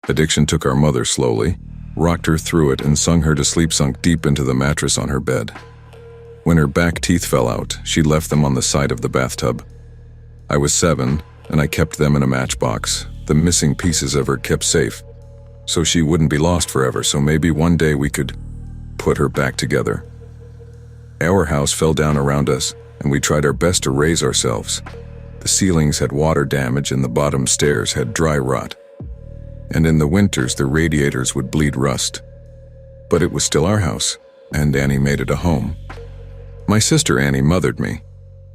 Addiction took our mother slowly, rocked her through it, and sung her to sleep, sunk deep into the mattress on her bed. When her back teeth fell out, she left them on the side of the bathtub. I was 7, and I kept them in a matchbox, the missing pieces of her kept safe, so she wouldn't be lost forever, so maybe one day we could put her back together. Our house fell down around us, and we tried our best to raise ourselves. The ceilings had water damage and the bottom stairs had dry rot. And in the winters, the radiators would bleed rust. But it was still our house, and Annie made it a home. My sister Annie mothered me,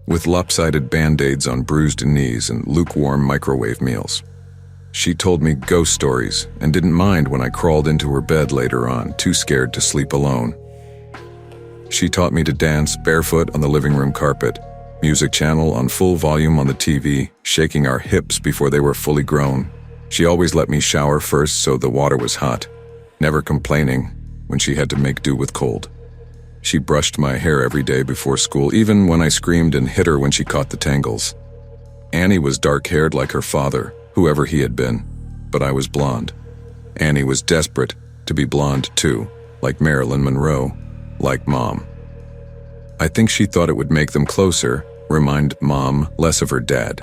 with lopsided band-aids on bruised knees and lukewarm microwave meals. She told me ghost stories and didn't mind when I crawled into her bed later on, too scared to sleep alone. She taught me to dance barefoot on the living room carpet, music channel on full volume on the TV, shaking our hips before they were fully grown. She always let me shower first so the water was hot, never complaining when she had to make do with cold. She brushed my hair every day before school, even when I screamed and hit her when she caught the tangles. Annie was dark-haired like her father, whoever he had been, but I was blonde. Annie was desperate to be blonde too, like Marilyn Monroe, like Mom. I think she thought it would make them closer, remind Mom less of her dad.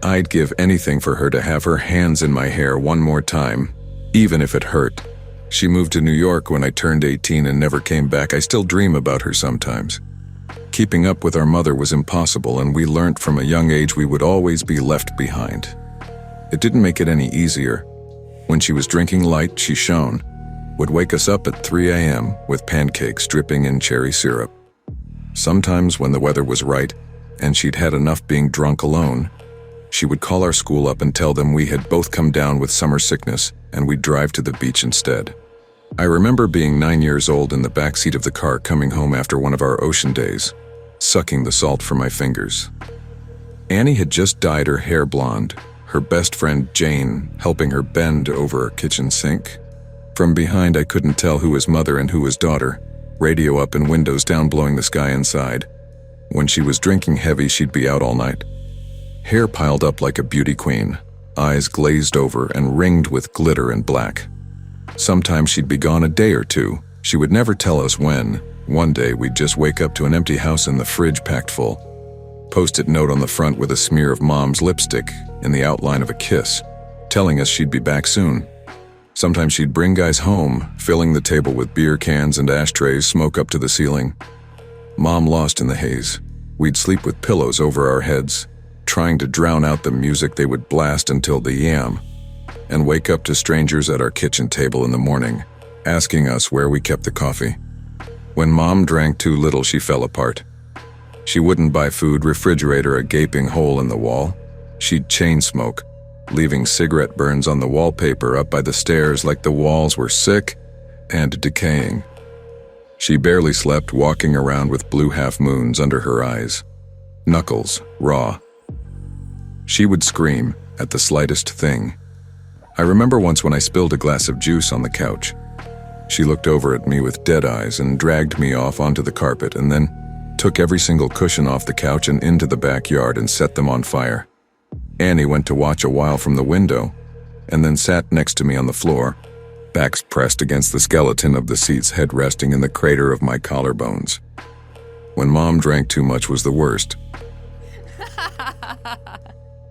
I'd give anything for her to have her hands in my hair one more time, even if it hurt. She moved to New York when I turned 18 and never came back. I still dream about her sometimes. Keeping up with our mother was impossible, and we learned from a young age we would always be left behind. It didn't make it any easier. When she was drinking light, she shone, would wake us up at 3 a.m. with pancakes dripping in cherry syrup. Sometimes when the weather was right, and she'd had enough being drunk alone, she would call our school up and tell them we had both come down with summer sickness and we'd drive to the beach instead. I remember being 9 years old in the back seat of the car coming home after one of our ocean days, sucking the salt from my fingers. Annie had just dyed her hair blonde, her best friend Jane helping her bend over a kitchen sink. From behind I couldn't tell who was mother and who was daughter, radio up and windows down blowing the sky inside. When she was drinking heavy, she'd be out all night. Hair piled up like a beauty queen, eyes glazed over and ringed with glitter and black. Sometimes she'd be gone a day or two. She would never tell us when. One day we'd just wake up to an empty house and the fridge packed full. Post-it note on the front with a smear of Mom's lipstick in the outline of a kiss, telling us she'd be back soon. Sometimes she'd bring guys home, filling the table with beer cans and ashtrays, smoke up to the ceiling. Mom lost in the haze. We'd sleep with pillows over our heads, trying to drown out the music they would blast until the yam, and wake up to strangers at our kitchen table in the morning, asking us where we kept the coffee. When Mom drank too little, she fell apart. She wouldn't buy food, refrigerator a gaping hole in the wall. She'd chain smoke, leaving cigarette burns on the wallpaper up by the stairs like the walls were sick and decaying. She barely slept, walking around with blue half-moons under her eyes, knuckles raw. She would scream at the slightest thing. I remember once when I spilled a glass of juice on the couch. She looked over at me with dead eyes and dragged me off onto the carpet and then took every single cushion off the couch and into the backyard and set them on fire. Annie went to watch a while from the window and then sat next to me on the floor, backs pressed against the skeleton of the seat's head resting in the crater of my collarbones. When Mom drank too much was the worst.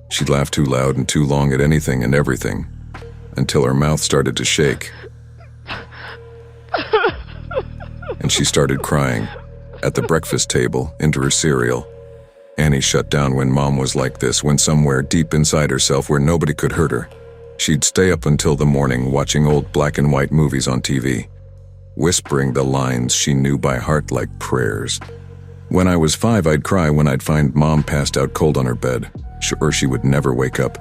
She'd laugh too loud and too long at anything and everything, until her mouth started to shake. And she started crying, at the breakfast table, into her cereal. Annie shut down when Mom was like this, when somewhere deep inside herself where nobody could hurt her. She'd stay up until the morning watching old black and white movies on TV, whispering the lines she knew by heart like prayers. When I was 5, I'd cry when I'd find Mom passed out cold on her bed, or she would never wake up.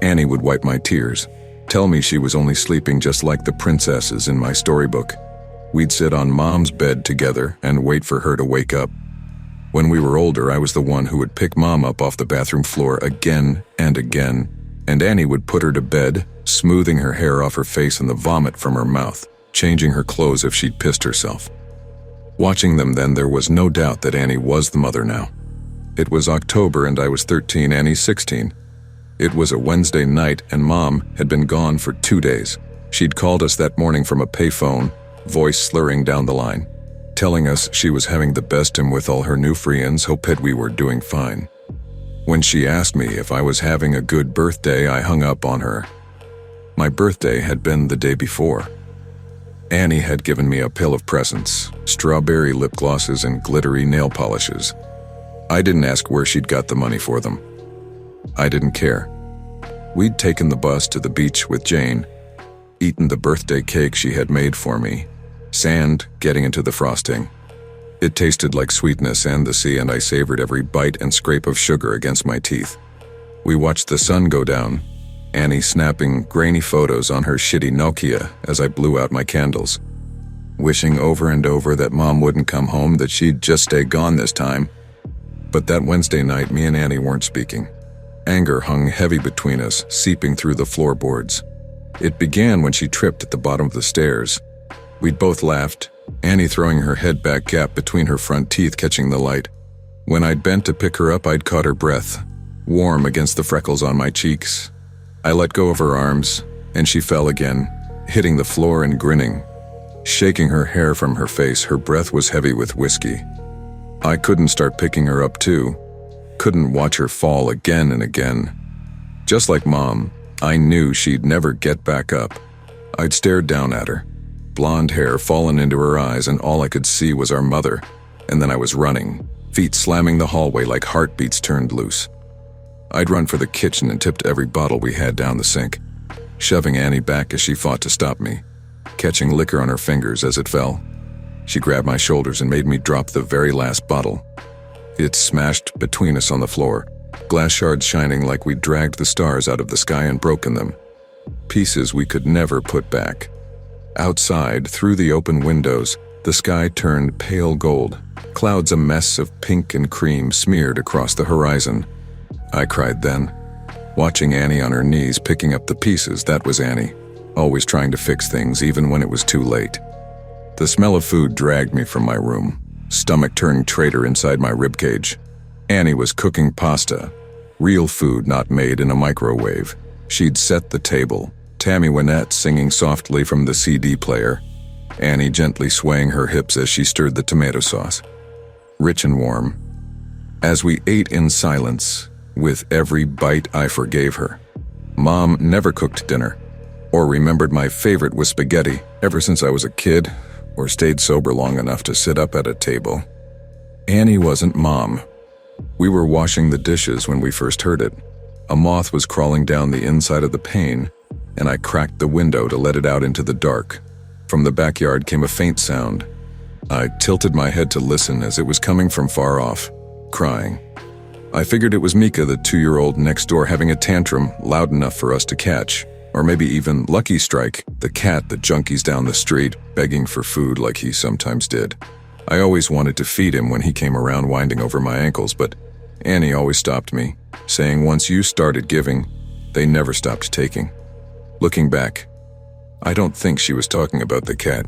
Annie would wipe my tears, tell me she was only sleeping just like the princesses in my storybook. We'd sit on Mom's bed together and wait for her to wake up. When we were older, I was the one who would pick Mom up off the bathroom floor again and again, and Annie would put her to bed, smoothing her hair off her face and the vomit from her mouth, changing her clothes if she'd pissed herself. Watching them then, there was no doubt that Annie was the mother now. It was October and I was 13, Annie 16. It was a Wednesday night and Mom had been gone for 2 days. She'd called us that morning from a payphone, voice slurring down the line, telling us she was having the best time with all her new friends, hoped we were doing fine. When she asked me if I was having a good birthday, I hung up on her. My birthday had been the day before. Annie had given me a pail of presents, strawberry lip glosses and glittery nail polishes. I didn't ask where she'd got the money for them. I didn't care. We'd taken the bus to the beach with Jane, eaten the birthday cake she had made for me, sand getting into the frosting. It tasted like sweetness and the sea, and I savored every bite and scrape of sugar against my teeth. We watched the sun go down, Annie snapping grainy photos on her shitty Nokia as I blew out my candles, wishing over and over that Mom wouldn't come home, that she'd just stay gone this time. But that Wednesday night, me and Annie weren't speaking. Anger hung heavy between us, seeping through the floorboards. It began when she tripped at the bottom of the stairs. We'd both laughed, Annie throwing her head back, gap between her front teeth catching the light. When I'd bent to pick her up, I'd caught her breath, warm against the freckles on my cheeks. I let go of her arms, and she fell again, hitting the floor and grinning, shaking her hair from her face. Her breath was heavy with whiskey. I couldn't start picking her up too. Couldn't watch her fall again and again. Just like Mom, I knew she'd never get back up. I'd stared down at her, blonde hair fallen into her eyes, and all I could see was our mother. And then I was running, feet slamming the hallway like heartbeats turned loose. I'd run for the kitchen and tipped every bottle we had down the sink, shoving Annie back as she fought to stop me, catching liquor on her fingers as it fell. She grabbed my shoulders and made me drop the very last bottle. It smashed between us on the floor, glass shards shining like we'd dragged the stars out of the sky and broken them, pieces we could never put back. Outside, through the open windows, the sky turned pale gold, clouds a mess of pink and cream smeared across the horizon. I cried then, watching Annie on her knees picking up the pieces. That was Annie, always trying to fix things even when it was too late. The smell of food dragged me from my room, stomach turned traitor inside my ribcage. Annie was cooking pasta, real food not made in a microwave. She'd set the table, Tammy Wynette singing softly from the CD player, Annie gently swaying her hips as she stirred the tomato sauce, rich and warm. As we ate in silence, with every bite I forgave her. Mom never cooked dinner, or remembered my favorite was spaghetti ever since I was a kid, or stayed sober long enough to sit up at a table. Annie wasn't Mom. We were washing the dishes when we first heard it. A moth was crawling down the inside of the pane, and I cracked the window to let it out into the dark. From the backyard came a faint sound. I tilted my head to listen as it was coming from far off, crying. I figured it was Mika, the 2-year-old next door, having a tantrum loud enough for us to catch. Or maybe even Lucky Strike, the cat that junkies down the street, begging for food like he sometimes did. I always wanted to feed him when he came around winding over my ankles, but Annie always stopped me, saying once you started giving, they never stopped taking. Looking back, I don't think she was talking about the cat.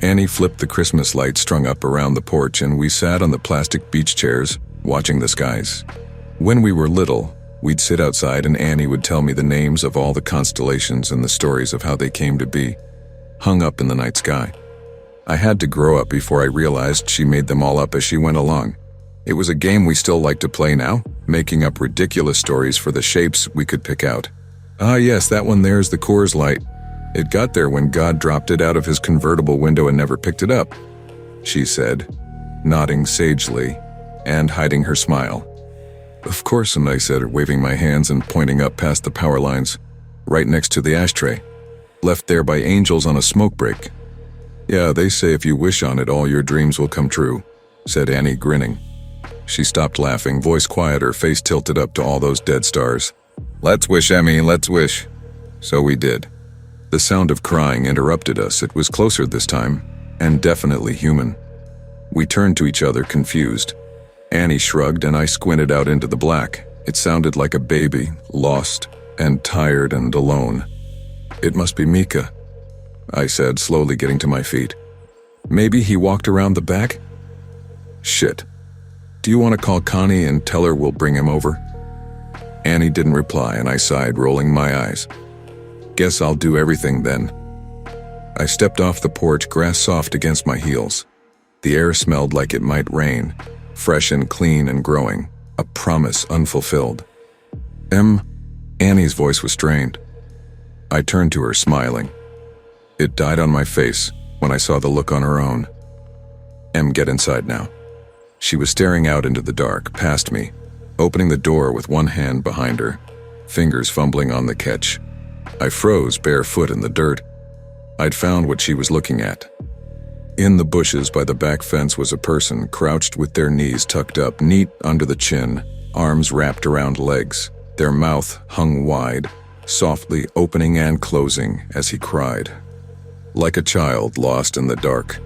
Annie flipped the Christmas lights strung up around the porch, and we sat on the plastic beach chairs, watching the skies. When we were little, we'd sit outside and Annie would tell me the names of all the constellations and the stories of how they came to be, hung up in the night sky. I had to grow up before I realized she made them all up as she went along. It was a game we still like to play now, making up ridiculous stories for the shapes we could pick out. Ah yes, that one there is the Coors Light. It got there when God dropped it out of his convertible window and never picked it up, she said, nodding sagely and hiding her smile. Of course, and I said, waving my hands and pointing up past the power lines, right next to the ashtray, left there by angels on a smoke break. Yeah, they say if you wish on it, all your dreams will come true, said Annie, grinning. She stopped laughing, voice quieter, face tilted up to all those dead stars. Let's wish, Emmy, let's wish. So we did. The sound of crying interrupted us. It was closer this time, and definitely human. We turned to each other, confused. Annie shrugged and I squinted out into the black. It sounded like a baby, lost and tired and alone. It must be Mika, I said, slowly getting to my feet. Maybe he walked around the back? Shit. Do you want to call Connie and tell her we'll bring him over? Annie didn't reply, and I sighed, rolling my eyes. Guess I'll do everything then. I stepped off the porch, grass soft against my heels. The air smelled like it might rain, fresh and clean and growing, a promise unfulfilled. Annie's voice was strained. I turned to her, smiling. It died on my face when I saw the look on her own. Get inside now. She was staring out into the dark, past me, opening the door with one hand behind her, fingers fumbling on the catch. I froze, barefoot in the dirt. I'd found what she was looking at. In the bushes by the back fence was a person crouched with their knees tucked up neat under the chin, arms wrapped around legs. Their mouth hung wide, softly opening and closing as he cried. Like a child lost in the dark.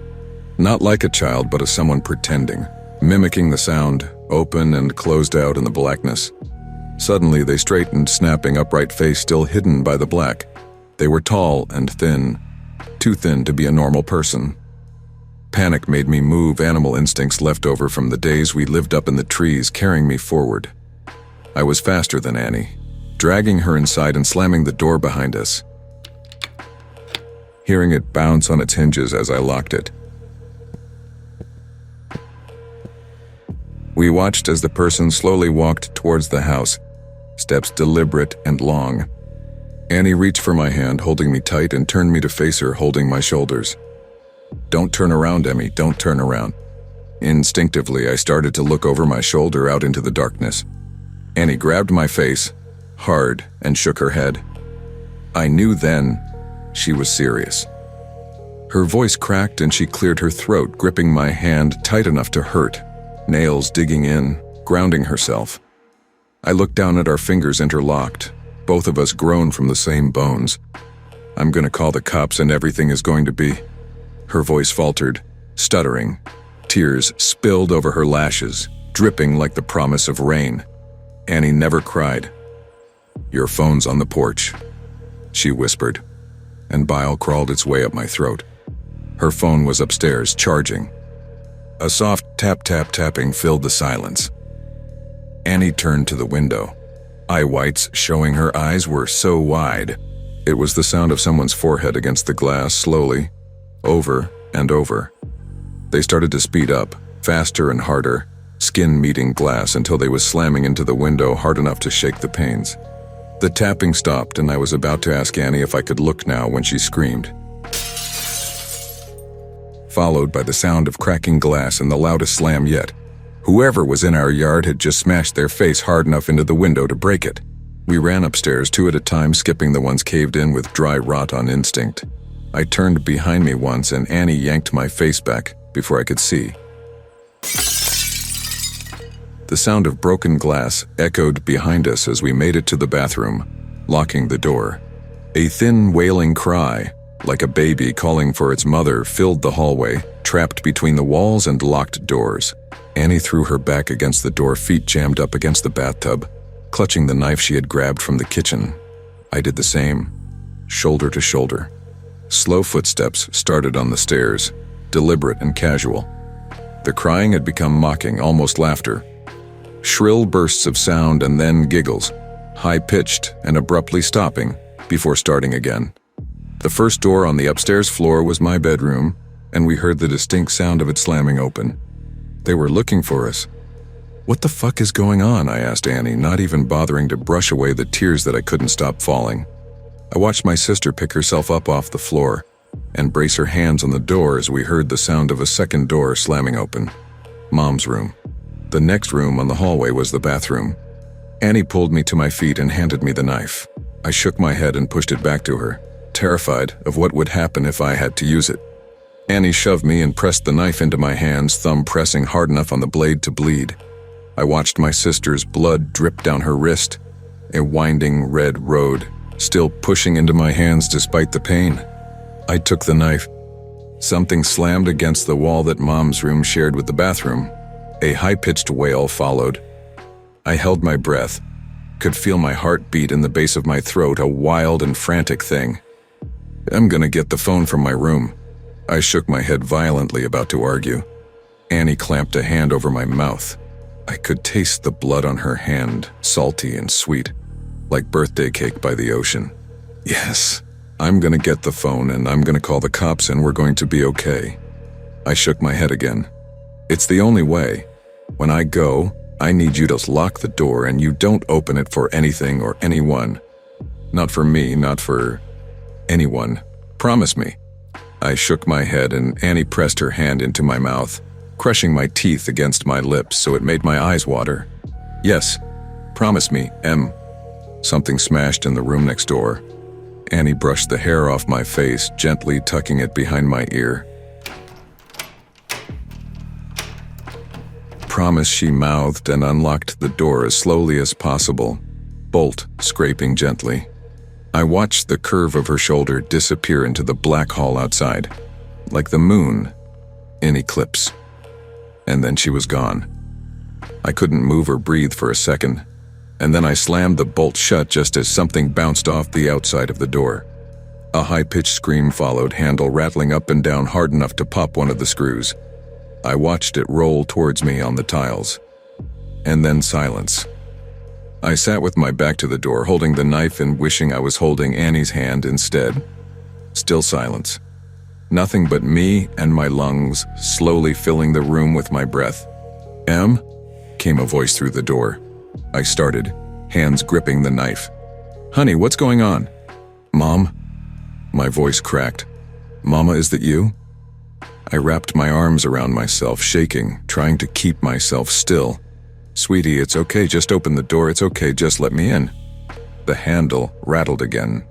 Not like a child, but as someone pretending, mimicking the sound, open and closed out in the blackness. Suddenly they straightened, snapping, upright face still hidden by the black. They were tall and thin, too thin to be a normal person. Panic made me move, animal instincts left over from the days we lived up in the trees carrying me forward. I was faster than Annie, dragging her inside and slamming the door behind us, hearing it bounce on its hinges as I locked it. We watched as the person slowly walked towards the house, steps deliberate and long. Annie reached for my hand, holding me tight, and turned me to face her, holding my shoulders. Don't turn around, Emmy, don't turn around. Instinctively, I started to look over my shoulder out into the darkness. Annie grabbed my face, hard, and shook her head. I knew then she was serious. Her voice cracked and she cleared her throat, gripping my hand tight enough to hurt, nails digging in, grounding herself. I looked down at our fingers interlocked, both of us grown from the same bones. I'm gonna call the cops and everything is going to be. Her voice faltered, stuttering. Tears spilled over her lashes, dripping like the promise of rain. Annie never cried. Your phone's on the porch, she whispered, and bile crawled its way up my throat. Her phone was upstairs, charging. A soft tapping filled the silence. Annie turned to the window, eye whites showing her eyes were so wide. It was the sound of someone's forehead against the glass, slowly, over and over. They started to speed up, faster and harder, skin meeting glass until they was slamming into the window hard enough to shake the panes. The tapping stopped and I was about to ask Annie if I could look now when she screamed, followed by the sound of cracking glass and the loudest slam yet. Whoever was in our yard had just smashed their face hard enough into the window to break it. We ran upstairs, two at a time, skipping the ones caved in with dry rot on instinct. I turned behind me once and Annie yanked my face back before I could see. The sound of broken glass echoed behind us as we made it to the bathroom, locking the door. A thin, wailing cry, like a baby calling for its mother, filled the hallway, trapped between the walls and locked doors. Annie threw her back against the door, feet jammed up against the bathtub, clutching the knife she had grabbed from the kitchen. I did the same, shoulder to shoulder. Slow footsteps started on the stairs, deliberate and casual. The crying had become mocking, almost laughter. Shrill bursts of sound and then giggles, high-pitched and abruptly stopping before starting again. The first door on the upstairs floor was my bedroom, and we heard the distinct sound of it slamming open. They were looking for us. What the fuck is going on? I asked Annie, not even bothering to brush away the tears that I couldn't stop falling. I watched my sister pick herself up off the floor and brace her hands on the door as we heard the sound of a second door slamming open. Mom's room. The next room on the hallway was the bathroom. Annie pulled me to my feet and handed me the knife. I shook my head and pushed it back to her, terrified of what would happen if I had to use it. Annie shoved me and pressed the knife into my hands, thumb pressing hard enough on the blade to bleed. I watched my sister's blood drip down her wrist, a winding red road, still pushing into my hands despite the pain. I took the knife. Something slammed against the wall that Mom's room shared with the bathroom. A high-pitched wail followed. I held my breath, could feel my heart beat in the base of my throat, a wild and frantic thing. I'm gonna get the phone from my room. I shook my head violently, about to argue. Annie clamped a hand over my mouth. I could taste the blood on her hand, salty and sweet, like birthday cake by the ocean. Yes, I'm gonna get the phone and I'm gonna call the cops and we're going to be okay. I shook my head again. It's the only way. When I go, I need you to lock the door and you don't open it for anything or anyone. Not for me, not for anyone. Promise me. I shook my head and Annie pressed her hand into my mouth, crushing my teeth against my lips so it made my eyes water. Yes, promise me, Em. Something smashed in the room next door. Annie brushed the hair off my face, gently tucking it behind my ear. Promise, she mouthed and unlocked the door as slowly as possible, bolt scraping gently. I watched the curve of her shoulder disappear into the black hall outside, like the moon in eclipse. And then she was gone. I couldn't move or breathe for a second, and then I slammed the bolt shut just as something bounced off the outside of the door. A high-pitched scream followed, handle rattling up and down hard enough to pop one of the screws. I watched it roll towards me on the tiles. And then silence. I sat with my back to the door, holding the knife and wishing I was holding Annie's hand instead. Still silence. Nothing but me and my lungs, slowly filling the room with my breath. "Em?" came a voice through the door. I started, hands gripping the knife. "Honey, what's going on?" "Mom?" My voice cracked. "Mama, is that you?" I wrapped my arms around myself, shaking, trying to keep myself still. "Sweetie, it's okay, just open the door, it's okay, just let me in." The handle rattled again,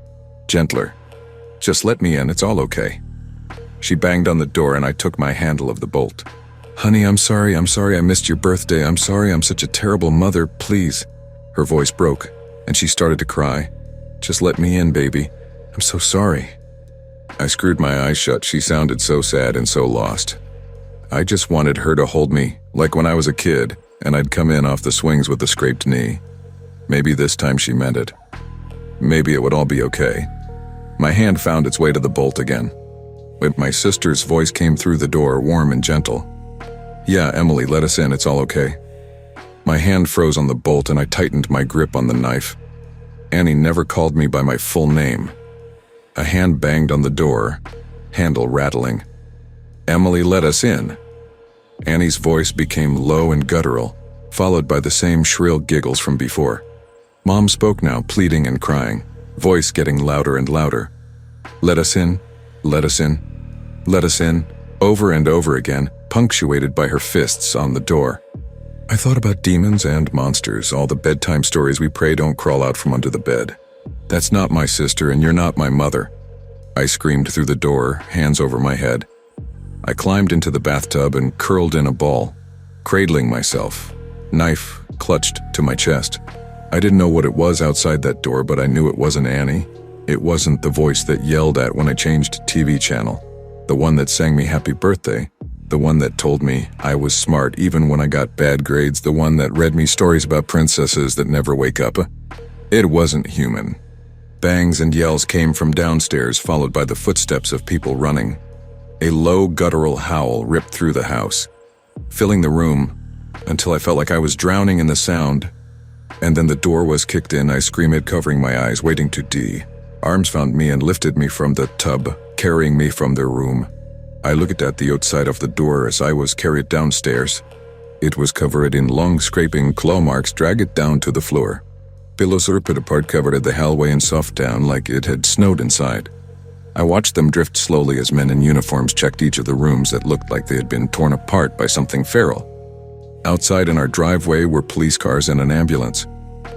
gentler. "Just let me in, it's all okay." She banged on the door and I took my handle of the bolt. "Honey, I'm sorry I missed your birthday, I'm sorry I'm such a terrible mother, please." Her voice broke, and she started to cry. "Just let me in, baby, I'm so sorry." I screwed my eyes shut, she sounded so sad and so lost. I just wanted her to hold me, like when I was a kid, and I'd come in off the swings with a scraped knee. Maybe this time she meant it. Maybe it would all be okay. My hand found its way to the bolt again. But my sister's voice came through the door, warm and gentle. "Yeah, Emily, let us in, it's all okay." My hand froze on the bolt and I tightened my grip on the knife. Annie never called me by my full name. A hand banged on the door, handle rattling. "Emily, let us in." Annie's voice became low and guttural, followed by the same shrill giggles from before. Mom spoke now, pleading and crying, voice getting louder and louder. "Let us in, let us in, let us in," over and over again, punctuated by her fists on the door. I thought about demons and monsters, all the bedtime stories we pray don't crawl out from under the bed. "That's not my sister and you're not my mother." I screamed through the door, hands over my head. I climbed into the bathtub and curled in a ball, cradling myself, knife clutched to my chest. I didn't know what it was outside that door, but I knew it wasn't Annie. It wasn't the voice that yelled at when I changed TV channel, the one that sang me happy birthday, the one that told me I was smart even when I got bad grades, the one that read me stories about princesses that never wake up. It wasn't human. Bangs and yells came from downstairs, followed by the footsteps of people running. A low guttural howl ripped through the house, filling the room until I felt like I was drowning in the sound. And then the door was kicked in. I screamed, covering my eyes, waiting to die. Arms found me and lifted me from the tub, carrying me from their room. I looked at the outside of the door as I was carried downstairs. It was covered in long scraping claw marks, dragged down to the floor. Pillows ripped apart, covered the hallway in soft down like it had snowed inside. I watched them drift slowly as men in uniforms checked each of the rooms that looked like they had been torn apart by something feral. Outside in our driveway were police cars and an ambulance.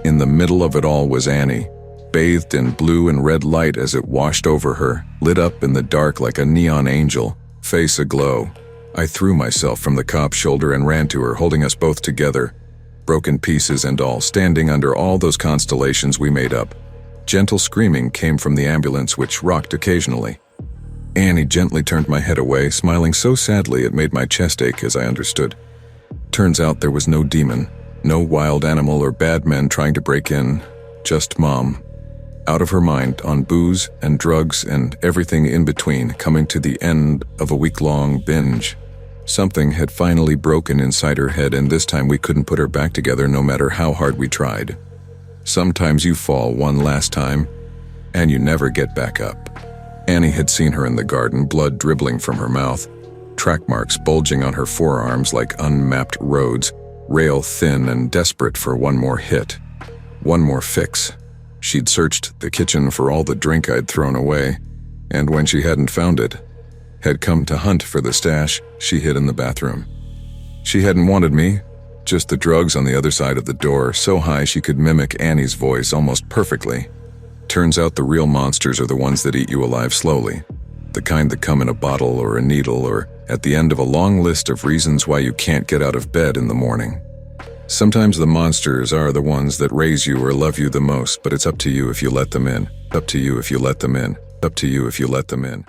In the middle of it all was Annie, bathed in blue and red light as it washed over her, lit up in the dark like a neon angel, face aglow. I threw myself from the cop's shoulder and ran to her, holding us both together, broken pieces and all, standing under all those constellations we made up. Gentle screaming came from the ambulance, which rocked occasionally. Annie gently turned my head away, smiling so sadly it made my chest ache as I understood. Turns out there was no demon, no wild animal or bad men trying to break in, just Mom, out of her mind on booze and drugs and everything in between, coming to the end of a week-long binge. Something had finally broken inside her head, and this time we couldn't put her back together no matter how hard we tried. Sometimes you fall one last time, and you never get back up. Annie had seen her in the garden, blood dribbling from her mouth, track marks bulging on her forearms like unmapped roads, rail thin and desperate for one more hit, one more fix. She'd searched the kitchen for all the drink I'd thrown away, and when she hadn't found it, had come to hunt for the stash she hid in the bathroom. She hadn't wanted me, just the drugs on the other side of the door, so high she could mimic Annie's voice almost perfectly. Turns out the real monsters are the ones that eat you alive slowly, the kind that come in a bottle or a needle or at the end of a long list of reasons why you can't get out of bed in the morning. Sometimes the monsters are the ones that raise you or love you the most, but it's up to you if you let them in. Up to you if you let them in. Up to you if you let them in.